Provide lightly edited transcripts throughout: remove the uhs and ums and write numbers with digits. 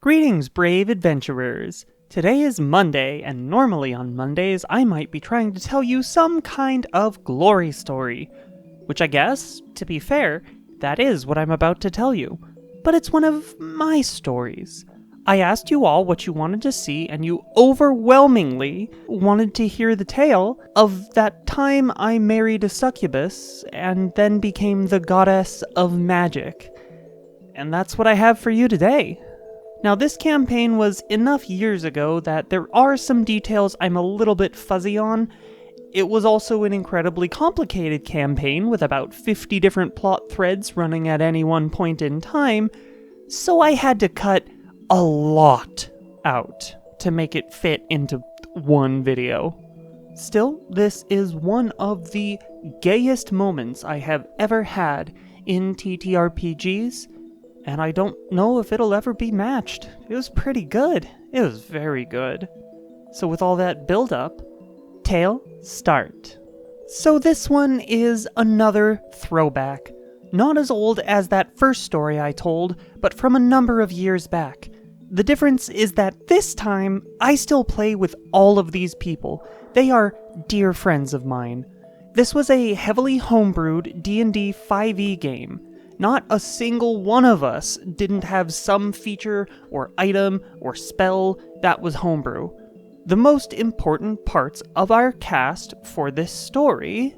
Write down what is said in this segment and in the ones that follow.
Greetings, brave adventurers! Today is Monday, and normally on Mondays I might be trying to tell you some kind of glory story. Which I guess, to be fair, that is what I'm about to tell you. But it's one of my stories. I asked you all what you wanted to see, and you overwhelmingly wanted to hear the tale of that time I married a succubus, and then became the goddess of magic. And that's what I have for you today. Now, this campaign was enough years ago that there are some details I'm a little bit fuzzy on. It was also an incredibly complicated campaign with about 50 different plot threads running at any one point in time, so I had to cut a lot out to make it fit into one video. Still, this is one of the gayest moments I have ever had in TTRPGs, and I don't know if it'll ever be matched. It was pretty good. It was very good. So with all that build-up, tale start. So this one is another throwback. Not as old as that first story I told, but from a number of years back. The difference is that this time, I still play with all of these people. They are dear friends of mine. This was a heavily homebrewed D&D 5e game. Not a single one of us didn't have some feature or item or spell that was homebrew. The most important parts of our cast for this story: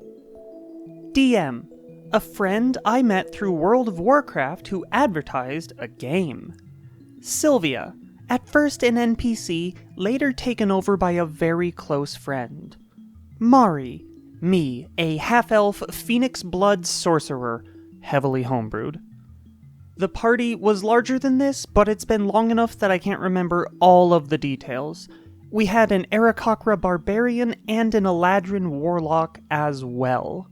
DM, a friend I met through World of Warcraft who advertised a game. Sylvia, at first an NPC, later taken over by a very close friend. Mari, me, a half-elf phoenix blood sorcerer, heavily homebrewed. The party was larger than this, but it's been long enough that I can't remember all of the details. We had an Aarakocra barbarian and an Eladrin warlock as well.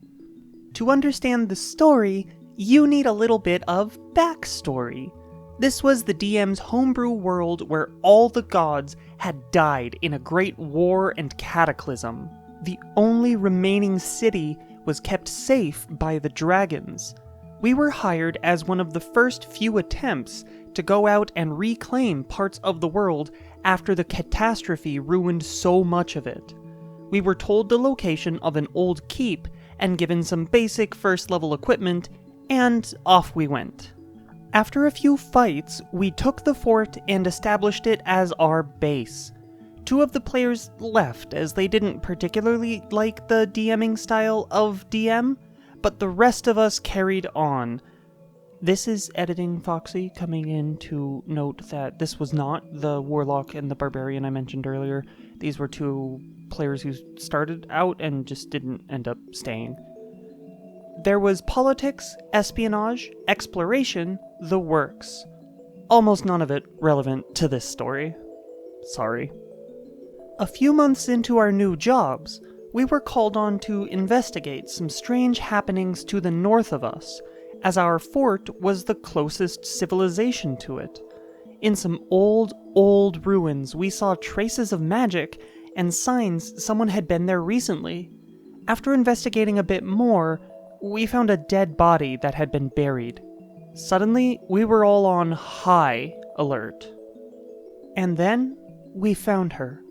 To understand the story, you need a little bit of backstory. This was the DM's homebrew world where all the gods had died in a great war and cataclysm. The only remaining city was kept safe by the dragons. We were hired as one of the first few attempts to go out and reclaim parts of the world after the catastrophe ruined so much of it. We were told the location of an old keep and given some basic first-level equipment, and off we went. After a few fights, we took the fort and established it as our base. Two of the players left as they didn't particularly like the DMing style of DM, but the rest of us carried on. This is editing Foxy coming in to note that this was not the Warlock and the Barbarian I mentioned earlier. These were two players who started out and just didn't end up staying. There was politics, espionage, exploration, the works. Almost none of it relevant to this story. Sorry. A few months into our new jobs, we were called on to investigate some strange happenings to the north of us, as our fort was the closest civilization to it. In some old ruins, we saw traces of magic and signs someone had been there recently. After investigating a bit more, we found a dead body that had been buried. Suddenly, we were all on high alert. And then, we found her.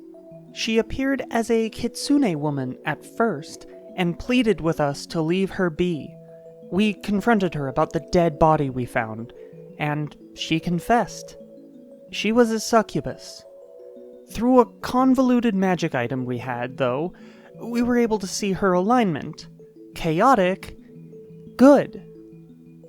She appeared as a kitsune woman at first, and pleaded with us to leave her be. We confronted her about the dead body we found, and she confessed. She was a succubus. Through a convoluted magic item we had, though, we were able to see her alignment. Chaotic, good.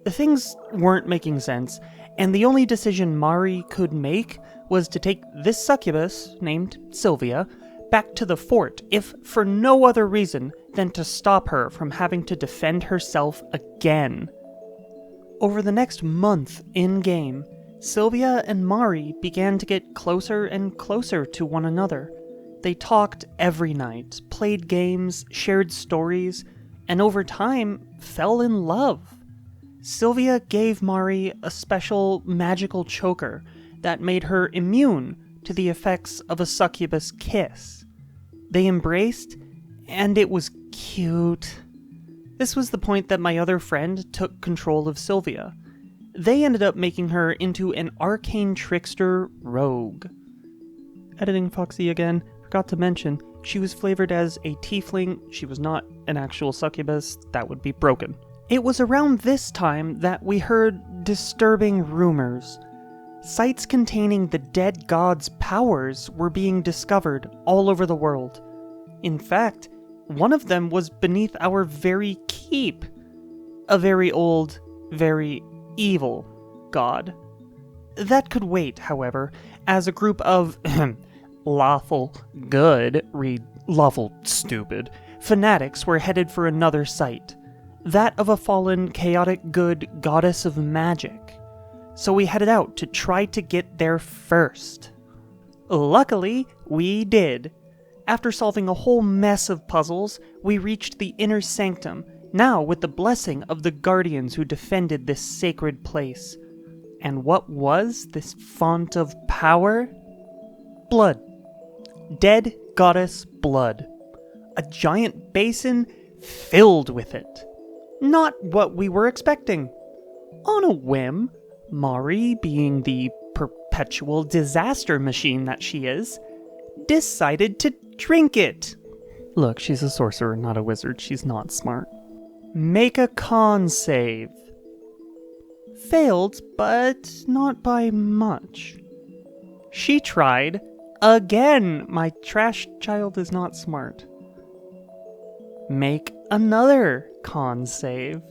Things weren't making sense, and the only decision Mari could make was to take this succubus, named Sylvia, back to the fort, if for no other reason than to stop her from having to defend herself again. Over the next month in-game, Sylvia and Mari began to get closer and closer to one another. They talked every night, played games, shared stories, and over time, fell in love. Sylvia gave Mari a special magical choker that made her immune to the effects of a succubus kiss. They embraced, and it was cute. This was the point that my other friend took control of Sylvia. They ended up making her into an arcane trickster rogue. Editing Foxy again, forgot to mention, she was flavored as a tiefling. She was not an actual succubus. That would be broken. It was around this time that we heard disturbing rumors. Sites containing the dead god's powers were being discovered all over the world. In fact, one of them was beneath our very keep. A very old, very evil god. That could wait, however, as a group of lawful good, read lawful stupid, fanatics were headed for another site. That of a fallen, chaotic good goddess of magic. So we headed out to try to get there first. Luckily, we did. After solving a whole mess of puzzles, we reached the inner sanctum, now with the blessing of the guardians who defended this sacred place. And what was this font of power? Blood. Dead goddess blood. A giant basin filled with it. Not what we were expecting. On a whim, Mari, being the perpetual disaster machine that she is, decided to drink it. Look, she's a sorcerer, not a wizard. She's not smart. Make a con save. Failed, but not by much. She tried again. My trash child is not smart. Make another con save.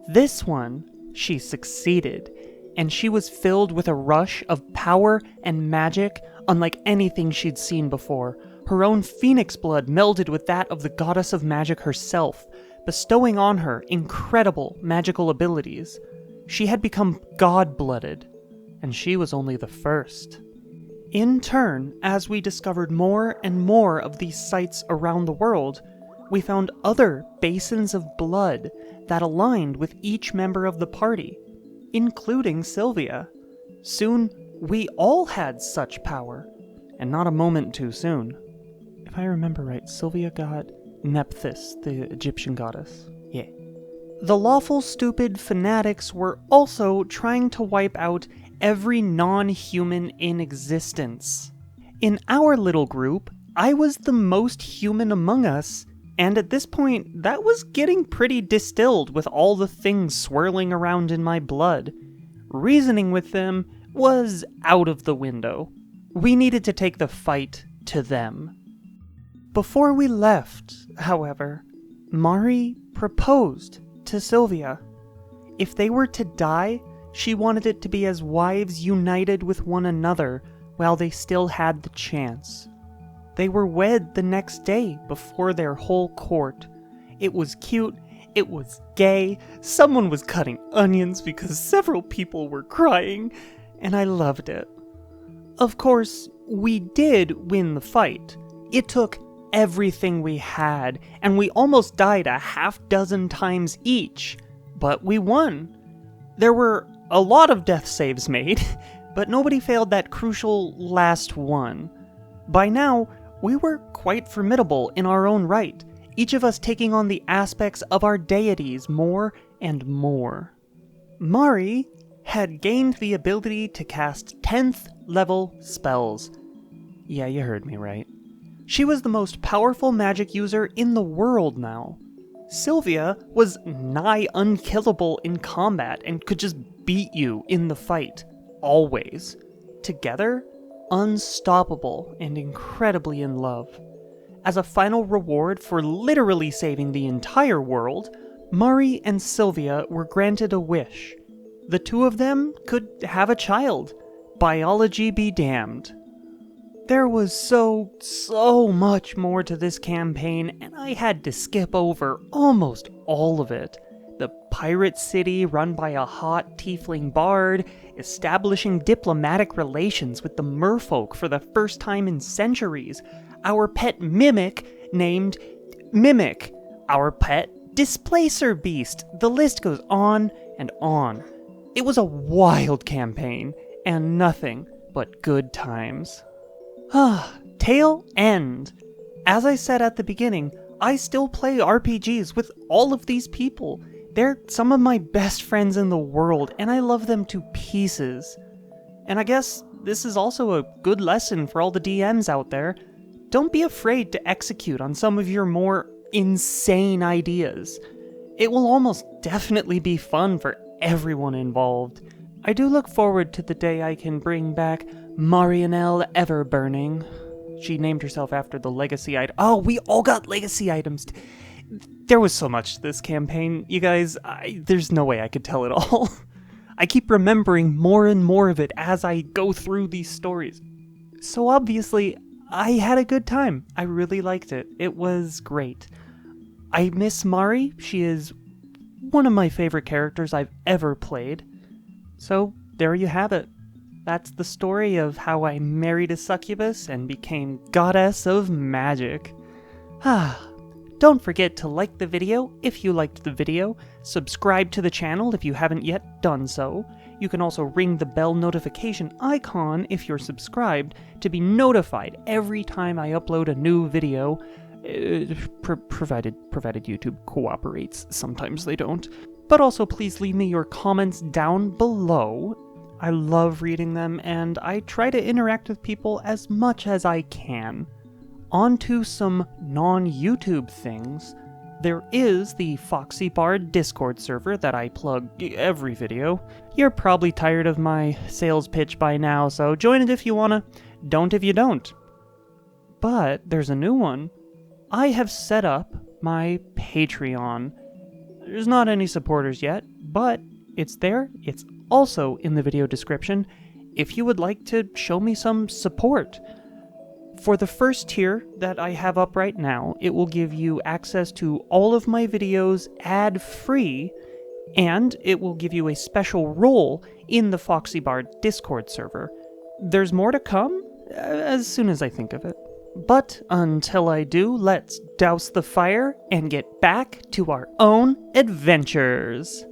This one, she succeeded, and she was filled with a rush of power and magic unlike anything she'd seen before. Her own phoenix blood melded with that of the goddess of magic herself, bestowing on her incredible magical abilities. She had become god-blooded, and she was only the first. In turn, as we discovered more and more of these sites around the world, we found other basins of blood that aligned with each member of the party, including Sylvia. Soon, we all had such power, and not a moment too soon. If I remember right, Sylvia got Nephthys, the Egyptian goddess. Yeah. The lawful stupid fanatics were also trying to wipe out every non-human in existence. In our little group, I was the most human among us, and at this point, that was getting pretty distilled with all the things swirling around in my blood. Reasoning with them was out of the window. We needed to take the fight to them. Before we left, however, Mari proposed to Sylvia. If they were to die, she wanted it to be as wives united with one another while they still had the chance. They were wed the next day before their whole court. It was cute, it was gay, someone was cutting onions because several people were crying, and I loved it. Of course, we did win the fight. It took everything we had, and we almost died a half-dozen times each, but we won. There were a lot of death saves made, but nobody failed that crucial last one. By now, we were quite formidable in our own right, each of us taking on the aspects of our deities more and more. Mari had gained the ability to cast 10th level spells. Yeah, you heard me right. She was the most powerful magic user in the world now. Sylvia was nigh unkillable in combat and could just beat you in the fight, always. Together, unstoppable and incredibly in love. As a final reward for literally saving the entire world, Mari and Sylvia were granted a wish. The two of them could have a child. Biology be damned. There was so much more to this campaign, and I had to skip over almost all of it. The pirate city run by a hot tiefling bard, establishing diplomatic relations with the merfolk for the first time in centuries, our pet mimic named Mimic, our pet displacer beast. The list goes on and on. It was a wild campaign, and nothing but good times. Tail end. As I said at the beginning, I still play RPGs with all of these people. They're some of my best friends in the world, and I love them to pieces. And I guess this is also a good lesson for all the DMs out there. Don't be afraid to execute on some of your more insane ideas. It will almost definitely be fun for everyone involved. I do look forward to the day I can bring back Marianelle Everburning. She named herself after the legacy item. Oh, we all got legacy items. There was so much to this campaign, you guys. There's no way I could tell it all. I keep remembering more and more of it as I go through these stories. So obviously, I had a good time. I really liked it. It was great. I miss Mari. She is one of my favorite characters I've ever played. So there you have it. That's the story of how I married a succubus and became goddess of magic. Don't forget to like the video if you liked the video, subscribe to the channel if you haven't yet done so. You can also ring the bell notification icon if you're subscribed to be notified every time I upload a new video, provided YouTube cooperates. Sometimes they don't. But also please leave me your comments down below. I love reading them, and I try to interact with people as much as I can. On to some non-YouTube things. There is the FoxyBard Discord server that I plug every video. You're probably tired of my sales pitch by now, so join it if you wanna, don't if you don't. But there's a new one. I have set up my Patreon. There's not any supporters yet, but it's there. It's also in the video description if you would like to show me some support. For the first tier that I have up right now, it will give you access to all of my videos ad-free, and it will give you a special role in the FoxyBard Discord server. There's more to come, as soon as I think of it. But until I do, let's douse the fire and get back to our own adventures.